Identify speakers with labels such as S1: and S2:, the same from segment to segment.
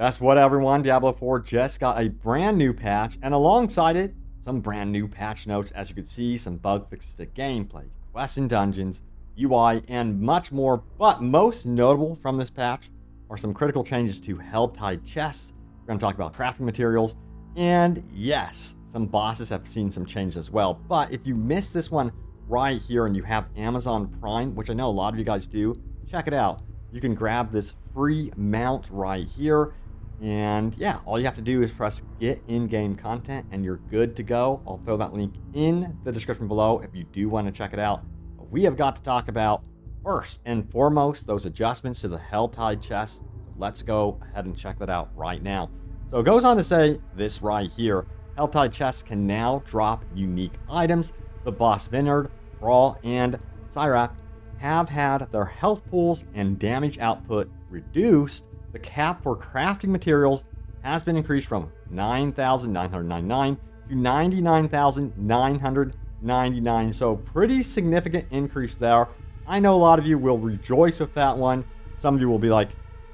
S1: Guess what, everyone? Diablo 4 just got a brand new patch, and alongside it, some brand new patch notes. As you can see, some bug fixes to gameplay, quests and dungeons, UI, and much more. But most notable from this patch are some critical changes to Helltide chests. We're going to talk about crafting materials, and yes, some bosses have seen some changes as well. But if you missed this one right here and you have Amazon Prime, which I know a lot of you guys do, check it out. You can grab this free mount right here. And yeah, all you have to do is press get in-game content and you're good to go. I'll throw that link in the description below if you do want to check it out. But we have got to talk about, first and foremost, those adjustments to the Helltide chest. So let's go ahead and check that out right now. So it goes on to say this right here. Helltide chests can now drop unique items. The boss Vineyard, Brawl, and Syrak have had their health pools and damage output reduced. The cap for crafting materials has been increased from 9,999 to 99,999. So pretty significant increase there. I know a lot of you will rejoice with that one. Some of you will be like,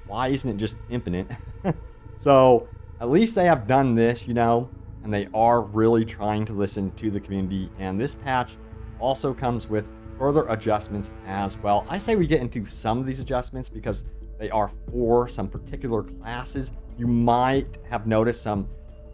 S1: why isn't it just infinite? So at least they have done this, and they are really trying to listen to the community. And this patch also comes with further adjustments as well. I say we get into some of these adjustments because they are for some particular classes. You might have noticed some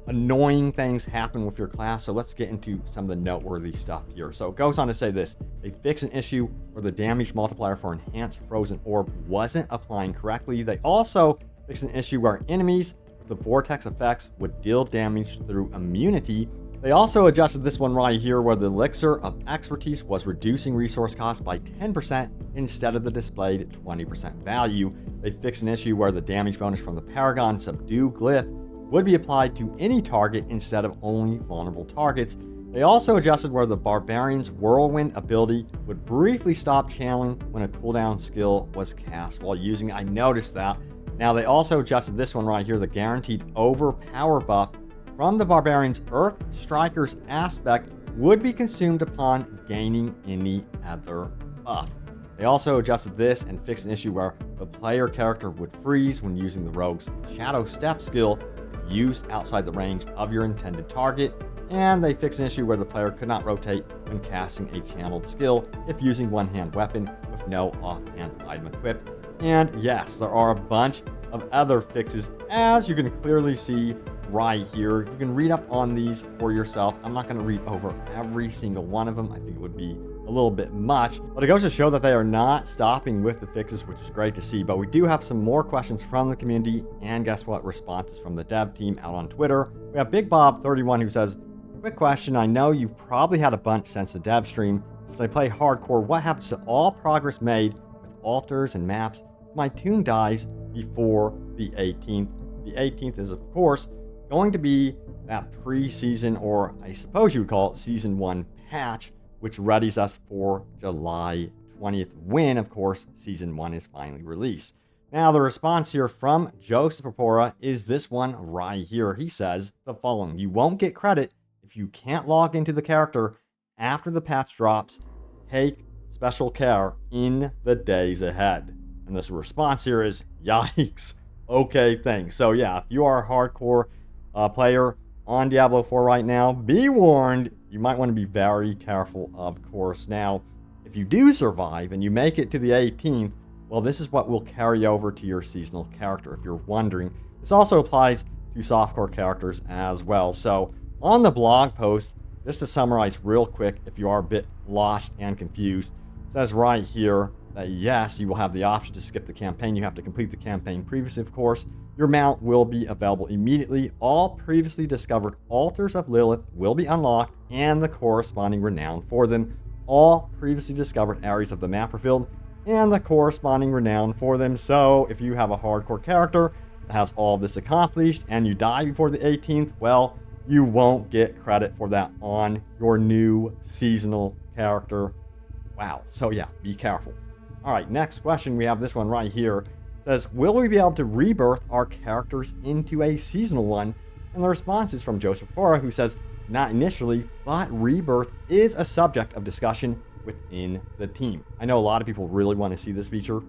S1: annoying things happen with your class. So let's get into some of the noteworthy stuff here. So it goes on to say this. They fixed an issue where the damage multiplier for enhanced frozen orb wasn't applying correctly. They also fixed an issue where enemies with the vortex effects would deal damage through immunity. They also adjusted this one right here where the elixir of expertise was reducing resource costs by 10% instead of the displayed 20% value. They fixed an issue where the damage bonus from the Paragon Subdue glyph would be applied to any target instead of only vulnerable targets. They also adjusted where the Barbarian's Whirlwind ability would briefly stop channeling when a cooldown skill was cast while using it. I noticed that. Now they also adjusted this one right here, the guaranteed overpower buff from the Barbarian's Earth Striker's aspect would be consumed upon gaining any other buff. They also adjusted this and fixed an issue where the player character would freeze when using the rogue's Shadow Step skill if used outside the range of your intended target. And they fixed an issue where the player could not rotate when casting a channeled skill if using one-hand weapon with no offhand item equipped. And yes, there are a bunch of other fixes, as you can clearly see right here. You can read up on these for yourself. I'm not going to read over every single one of them. I think it would be a little bit much, but it goes to show that they are not stopping with the fixes, which is great to see. But we do have some more questions from the community, and guess what? Responses from the dev team out on Twitter. We have Big Bob 31 who says, quick question. I know you've probably had a bunch since the dev stream. Since I play hardcore, what happens to all progress made with altars and maps if my tune dies before the 18th? The 18th is, of course, going to be that pre-season, or I suppose you would call it Season 1 patch, which readies us for July 20th, when, of course, Season 1 is finally released. Now, the response here from Joseph Papora is this one right here. He says the following: you won't get credit if you can't log into the character after the patch drops. Take special care in the days ahead. And this response here is, yikes. Okay, thanks. So yeah, if you are a hardcore player on Diablo 4 right now, be warned, you might want to be very careful, of course. Now, if you do survive and you make it to the 18th, well, this is what will carry over to your seasonal character, if you're wondering. This also applies to softcore characters as well. So on the blog post, just to summarize real quick, if you are a bit lost and confused, it says right here that yes, you will have the option to skip the campaign. You have to complete the campaign previously, of course. Your mount will be available immediately. All previously discovered altars of Lilith will be unlocked and the corresponding renown for them. All previously discovered areas of the map are filled and the corresponding renown for them. So if you have a hardcore character that has all this accomplished and you die before the 18th, well, you won't get credit for that on your new seasonal character. Wow. So yeah, be careful. All right, next question. We have this one right here. It says, will we be able to rebirth our characters into a seasonal one? And the response is from Joseph Cora, who says, not initially, but rebirth is a subject of discussion within the team. I know a lot of people really want to see this feature.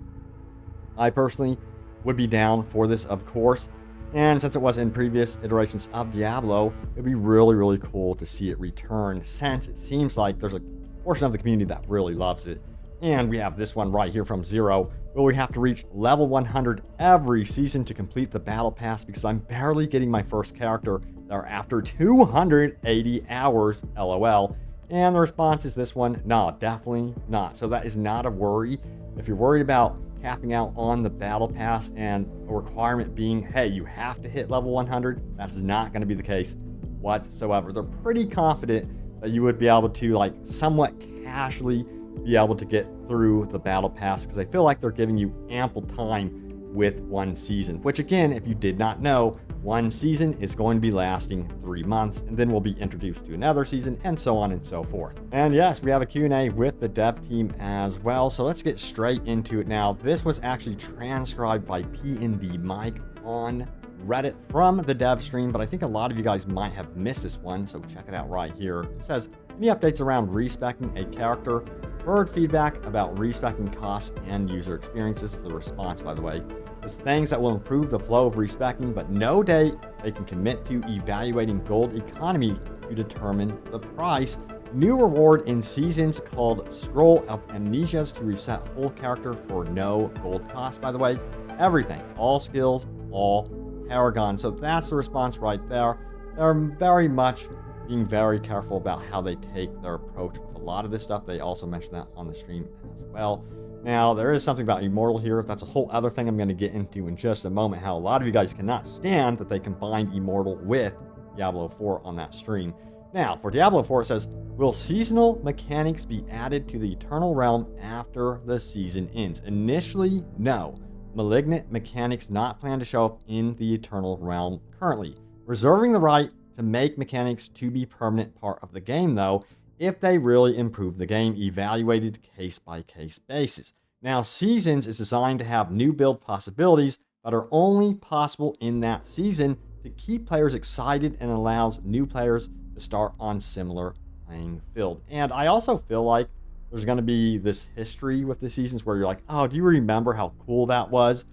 S1: I personally would be down for this, of course. And since it was in previous iterations of Diablo, it'd be really, really cool to see it return, since it seems like there's a portion of the community that really loves it. And we have this one right here from Zero, where we have to reach level 100 every season to complete the battle pass, because I'm barely getting my first character there after 280 hours, LOL. And the response is this one, no, definitely not. So that is not a worry. If you're worried about capping out on the battle pass and a requirement being, hey, you have to hit level 100, that is not going to be the case whatsoever. They're pretty confident that you would be able to, like, somewhat casually be able to get through the battle pass, because I feel like they're giving you ample time with one season, which, again, if you did not know, one season is going to be lasting 3 months, and then we'll be introduced to another season, and so on and so forth. And yes, we have a Q&A with the dev team as well, so let's get straight into it now. This was actually transcribed by P&D Mike on Reddit from the dev stream, but I think a lot of you guys might have missed this one, so check it out right here. It says, any updates around respecing a character? Heard feedback about respecing costs and user experience. This is the response, by the way. There's things that will improve the flow of respecing, but no date they can commit to evaluating gold economy to determine the price. New reward in seasons called Scroll of Amnesias to reset whole character for no gold cost, by the way. Everything, all skills, all Paragon. So that's the response right there. They're very much being very careful about how they take their approach with a lot of this stuff. They also mentioned that on the stream as well. Now, there is something about Immortal here. That's a whole other thing I'm going to get into in just a moment, how a lot of you guys cannot stand that they combined Immortal with Diablo 4 on that stream. Now, for Diablo 4, it says, will seasonal mechanics be added to the Eternal Realm after the season ends? Initially, no. Malignant mechanics not planned to show up in the Eternal Realm currently. Reserving the right to make mechanics to be permanent part of the game, though, if they really improve the game, evaluated case-by-case basis. Now, Seasons is designed to have new build possibilities that are only possible in that season to keep players excited and allows new players to start on similar playing field. And I also feel like there's going to be this history with the Seasons where you're like, oh, do you remember how cool that was?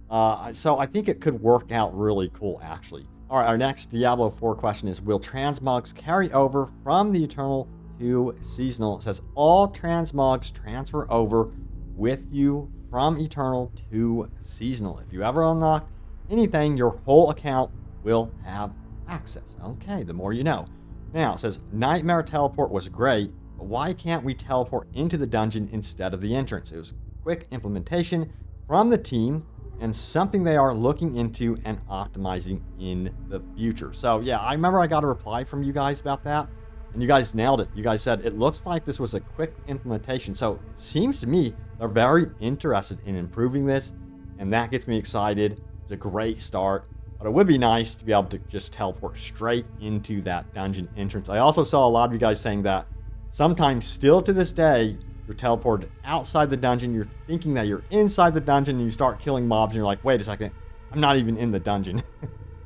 S1: So I think it could work out really cool, actually. All right, our next Diablo 4 question is, will transmogs carry over from the Eternal to Seasonal? It says, all transmogs transfer over with you from Eternal to Seasonal. If you ever unlock anything, your whole account will have access. Okay, the more you know. Now, it says, Nightmare Teleport was great, but why can't we teleport into the dungeon instead of the entrance? It was quick implementation from the team, and something they are looking into and optimizing in the future. So yeah, I remember I got a reply from you guys about that, and you guys nailed it. You guys said it looks like this was a quick implementation. So it seems to me they're very interested in improving this, and that gets me excited. It's a great start, but it would be nice to be able to just teleport straight into that dungeon entrance. I also saw a lot of you guys saying that sometimes still to this day, you're teleported outside the dungeon, you're thinking that you're inside the dungeon, and you start killing mobs, and you're like, wait a second, I'm not even in the dungeon.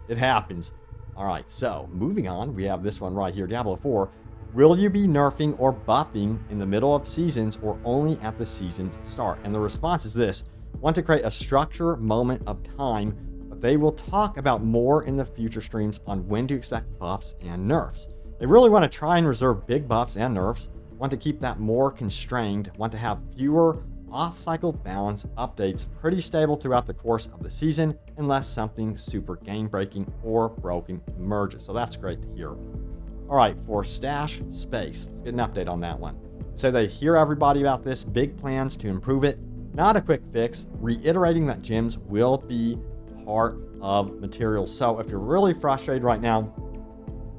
S1: It happens. All right, so moving on, we have this one right here, Diablo 4. Will you be nerfing or buffing in the middle of seasons or only at the season's start? And the response is this: want to create a structure moment of time, but they will talk about more in the future streams on when to expect buffs and nerfs. They really want to try and reserve big buffs and nerfs, want to keep that more constrained, want to have fewer off-cycle balance updates pretty stable throughout the course of the season unless something super game-breaking or broken emerges. So that's great to hear. All right, for stash space, let's get an update on that one. So they hear everybody about this, big plans to improve it, not a quick fix, reiterating that gems will be part of materials. So if you're really frustrated right now,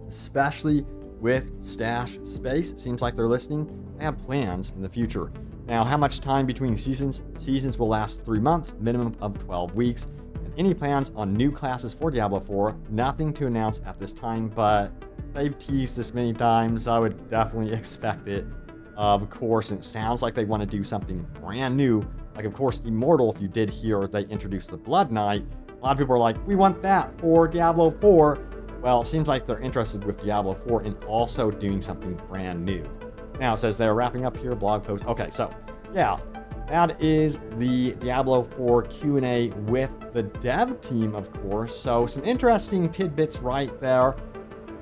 S1: especially with stash space, it seems like they're listening. They have plans in the future. Now, how much time between seasons? Seasons will last 3 months, minimum of 12 weeks. And any plans on new classes for Diablo 4? Nothing to announce at this time, but they've teased this many times. I would definitely expect it. Of course, and it sounds like they want to do something brand new. Like, of course, Immortal, if you did hear, they introduced the Blood Knight. A lot of people are like, we want that for Diablo 4. Well, it seems like they're interested with Diablo 4 in also doing something brand new. Now, it says they're wrapping up here, blog post. Okay, so, yeah, that is the Diablo 4 Q&A with the dev team, of course. So some interesting tidbits right there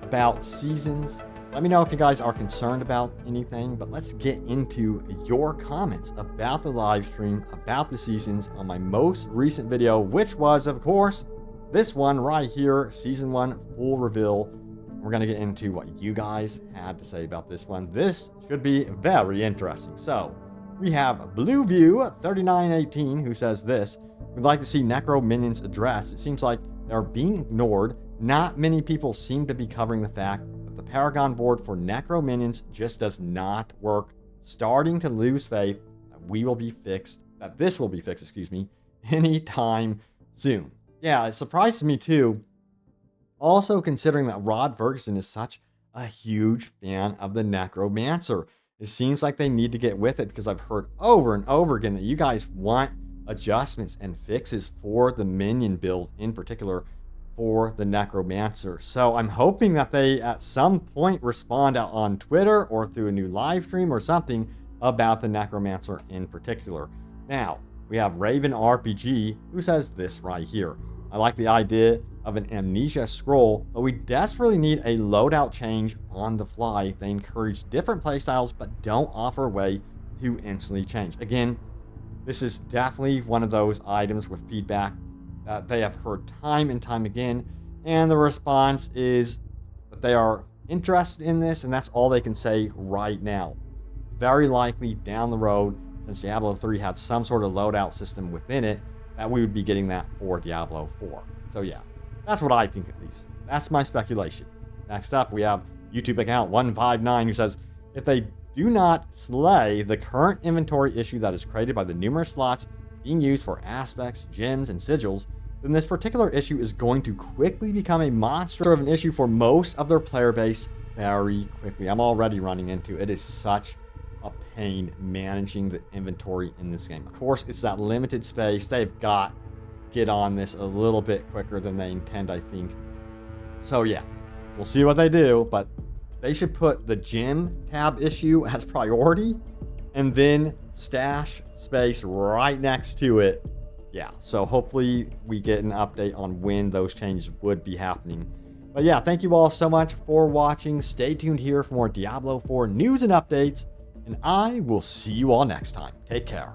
S1: about seasons. Let me know if you guys are concerned about anything, but let's get into your comments about the live stream, about the seasons on my most recent video, which was, of course, this one right here, Season 1 full reveal. We're going to get into what you guys had to say about this one. This should be very interesting. So, we have Blueview3918 who says this: we'd like to see Necro minions addressed. It seems like they're being ignored. Not many people seem to be covering the fact that the Paragon board for Necro minions just does not work. Starting to lose faith that this will be fixed, anytime soon. Yeah, it surprises me too. Also considering that Rod Ferguson is such a huge fan of the Necromancer. It seems like they need to get with it because I've heard over and over again that you guys want adjustments and fixes for the minion build, in particular for the Necromancer. So I'm hoping that they at some point respond out on Twitter or through a new live stream or something about the Necromancer in particular. Now, we have Raven RPG who says this right here: I like the idea of an amnesia scroll, but we desperately need a loadout change on the fly. They encourage different playstyles, but don't offer a way to instantly change. Again, this is definitely one of those items with feedback that they have heard time and time again, and the response is that they are interested in this, and that's all they can say right now. Very likely down the road, since Diablo 3 had some sort of loadout system within it, that we would be getting that for Diablo 4. So yeah, that's what I think at least. That's my speculation. Next up, we have YouTube account 159 who says, if they do not slay the current inventory issue that is created by the numerous slots being used for aspects, gems, and sigils, then this particular issue is going to quickly become a monster of an issue for most of their player base very quickly. I'm already running into it. It is such a pain managing the inventory in this game. Of course, it's that limited space. They've got to get on this a little bit quicker than they intend, I think. So yeah, we'll see what they do, but they should put the gem tab issue as priority and then stash space right next to it. Yeah, so hopefully we get an update on when those changes would be happening. But yeah, thank you all so much for watching. Stay tuned here for more Diablo 4 news and updates, and I will see you all next time. Take care.